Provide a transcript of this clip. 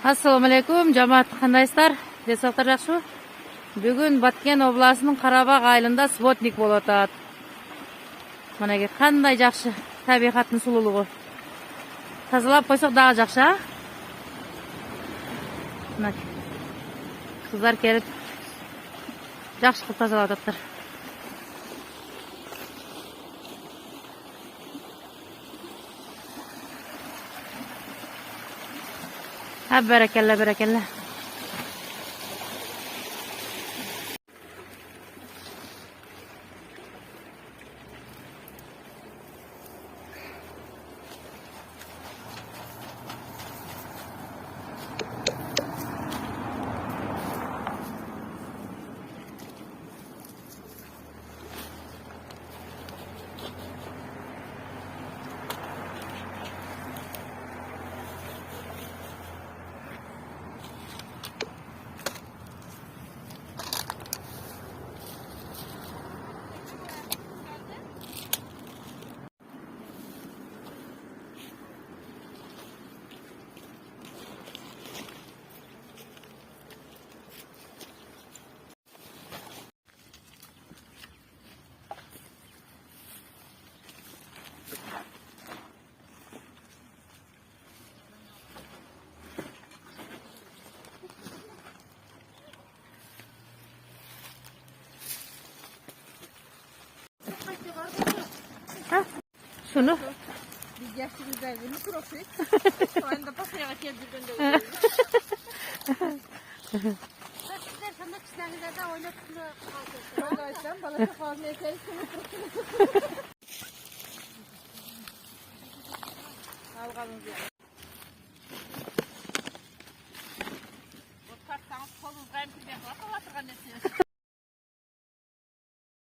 Assalamu alaikum, жамаат кандайсыздар? Десактар жакшы. Бүгүн Баткен областынын Карабак айылында сводник болуп атат. Мынагы кандай жакшы табигаттын сулуулугу. Тазалап койсок дагы жакшы, а? Мына кыздар келип жакшы кылып тазалап ататтар. Бәрекелле, бәрекелле. Şunu. Biz yaşlı güzelliğini profil. Şu anda pasaya kendimden de Sizler sana kişilerinde oynatılı kalkıyorsun. Arkadaşlar balık fazla yeterli sınıf. Algalım diye.